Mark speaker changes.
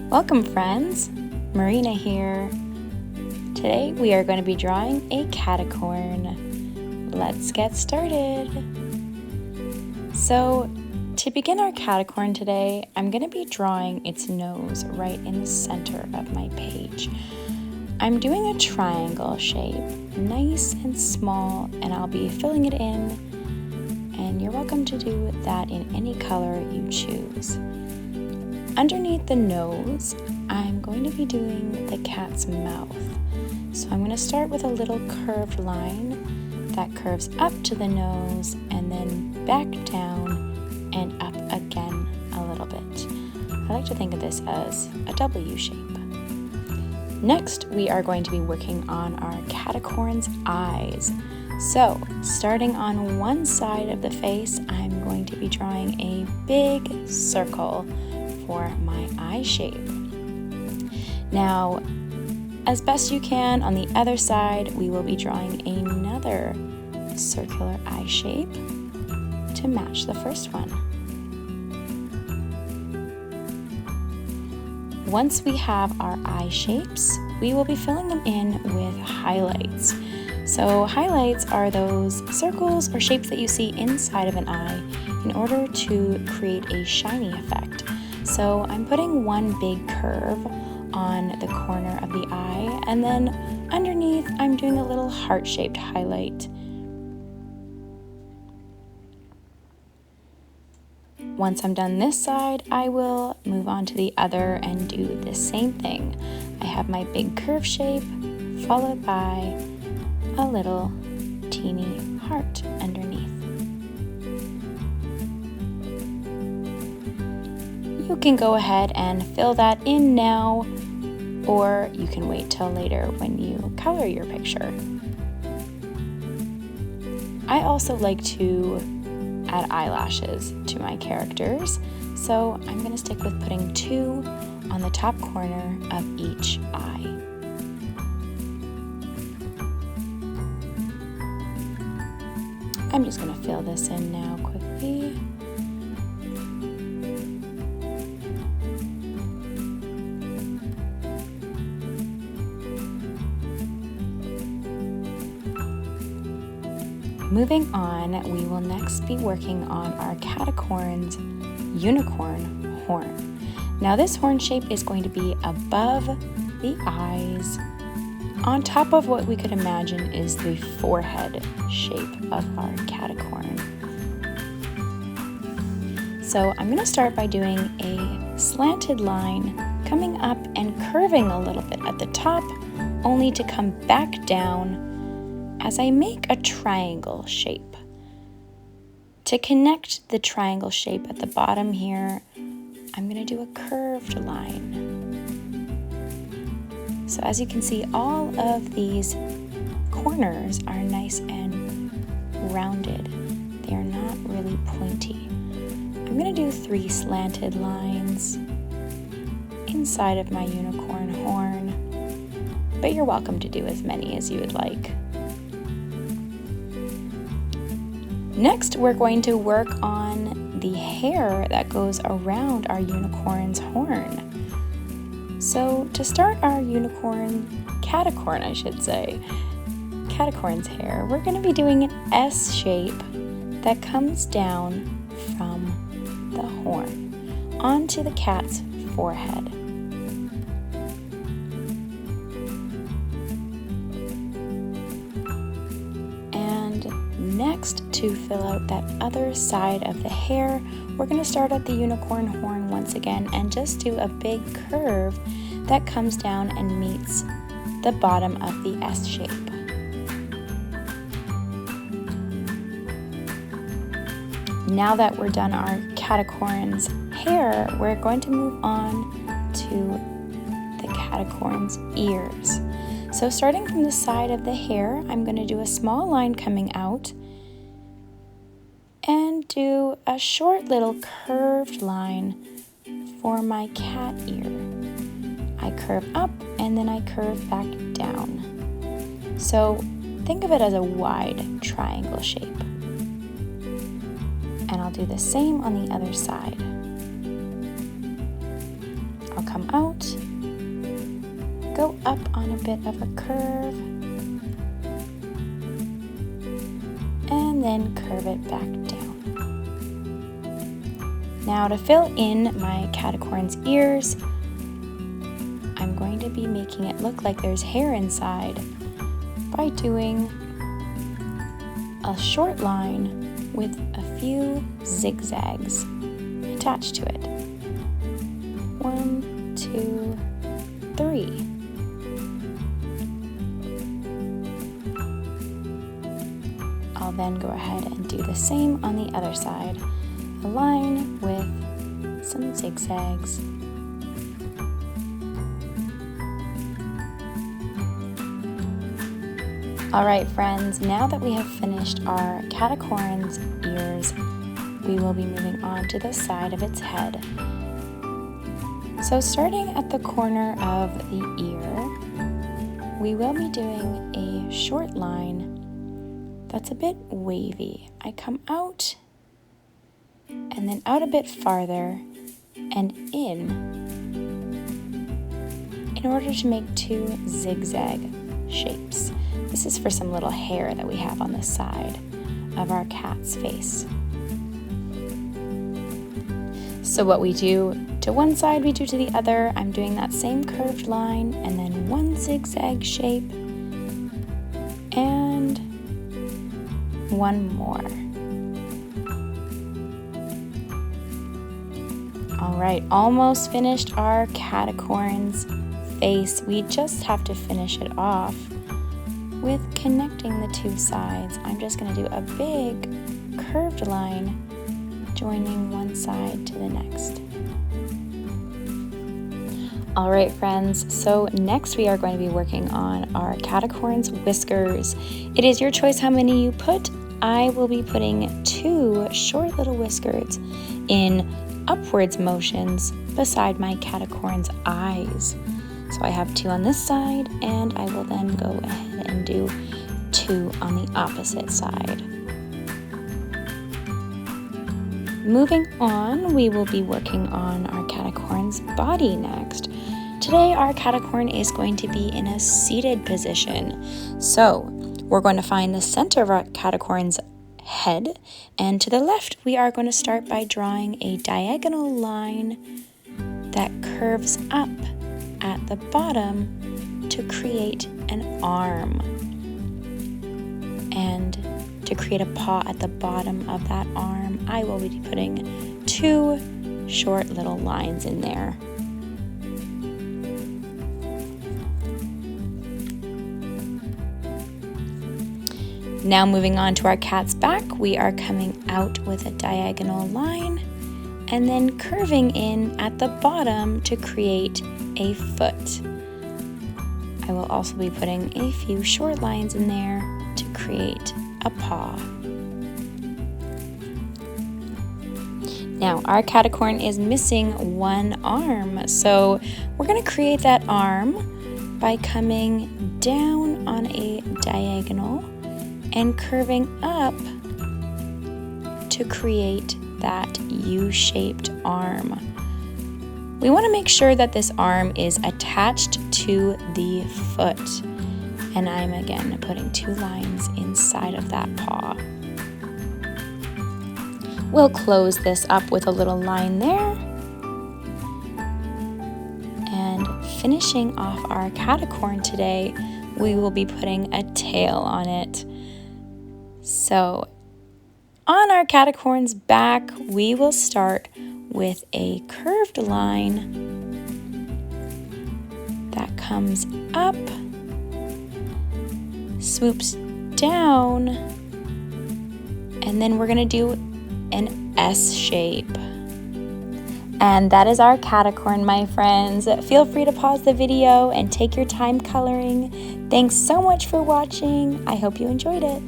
Speaker 1: Welcome friends, Marina here. Today we are going to be drawing a caticorn. Let's get started. So to begin our caticorn today, I'm going to be drawing its nose right in the center of my page. I'm doing a triangle shape, nice and small, and I'll be filling it in, and you're welcome to do that in any color you choose. Underneath the nose, I'm going to be doing the cat's mouth. So I'm going to start with a little curved line that curves up to the nose and then back down and up again a little bit. I like to think of this as a W shape. Next, we are going to be working on our caticorn's eyes. So, starting on one side of the face, I'm going to be drawing a big circle for my eye shape. Now, as best you can, on the other side, we will be drawing another circular eye shape to match the first one. Once we have our eye shapes, we will be filling them in with highlights. So highlights are those circles or shapes that you see inside of an eye in order to create a shiny effect. So I'm putting one big curve on the corner of the eye, and then underneath I'm doing a little heart-shaped highlight. Once I'm done this side, I will move on to the other and do the same thing. I have my big curve shape followed by a little teeny heart underneath. You can go ahead and fill that in now, or you can wait till later when you color your picture. I also like to add eyelashes to my characters, so I'm going to stick with putting 2 on the top corner of each eye. I'm just going to fill this in now quickly. Moving on, we will next be working on our caticorn's unicorn horn. Now this horn shape is going to be above the eyes, on top of what we could imagine is the forehead shape of our caticorn. So I'm going to start by doing a slanted line coming up and curving a little bit at the top, only to come back down as I make a triangle shape. To connect the triangle shape at the bottom here, I'm going to do a curved line. So as you can see, all of these corners are nice and rounded. They are not really pointy. I'm going to do 3 slanted lines inside of my unicorn horn, but you're welcome to do as many as you would like. Next, we're going to work on the hair that goes around our unicorn's horn. So to start our caticorn, caticorn's hair, we're going to be doing an S shape that comes down from the horn onto the cat's forehead. Next, to fill out that other side of the hair, we're going to start at the unicorn horn once again and just do a big curve that comes down and meets the bottom of the S shape. Now that we're done our caticorn's hair, we're going to move on to the caticorn's ears. So starting from the side of the hair, I'm going to do a small line coming out and do a short little curved line for my cat ear. I curve up and then I curve back down. So think of it as a wide triangle shape. And I'll do the same on the other side. I'll come out, go up on a bit of a curve, and then curve it back down. Now to fill in my Caticorn's ears, I'm going to be making it look like there's hair inside by doing a short line with a few zigzags attached to it. 1, 2, 3. I'll then go ahead and do the same on the other side. A line with some zigzags. Alright friends, now that we have finished our Caticorn's ears, we will be moving on to the side of its head. So starting at the corner of the ear, we will be doing a short line that's a bit wavy. I come out and then out a bit farther and in order to make 2 zigzag shapes. This is for some little hair that we have on the side of our cat's face. So what we do to one side, we do to the other. I'm doing that same curved line and then 1 zigzag shape and 1 more. All right, almost finished our Caticorn's face. We just have to finish it off with connecting the 2 sides. I'm just going to do a big curved line joining one side to the next. All right, friends, so next we are going to be working on our Caticorn's whiskers. It is your choice how many you put. I will be putting 2 short little whiskers in upwards motions beside my Caticorn's eyes. So I have 2 on this side, and I will then go ahead and do 2 on the opposite side. Moving on, we will be working on our Caticorn's body next. Today, our Caticorn is going to be in a seated position. So we're going to find the center of our Caticorn's head, and to the left, we are going to start by drawing a diagonal line that curves up at the bottom to create an arm. And to create a paw at the bottom of that arm, I will be putting 2 short little lines in there. Now moving on to our cat's back, we are coming out with a diagonal line and then curving in at the bottom to create a foot. I will also be putting a few short lines in there to create a paw. Now our Caticorn is missing 1 arm, so we're going to create that arm by coming down on a diagonal and curving up to create that U-shaped arm. We want to make sure that this arm is attached to the foot. And I'm again putting 2 lines inside of that paw. We'll close this up with a little line there. And finishing off our Caticorn today, we will be putting a tail on it. So on our Caticorn's back, we will start with a curved line that comes up, swoops down, and then we're going to do an S shape. And that is our Caticorn, my friends. Feel free to pause the video and take your time coloring. Thanks so much for watching. I hope you enjoyed it.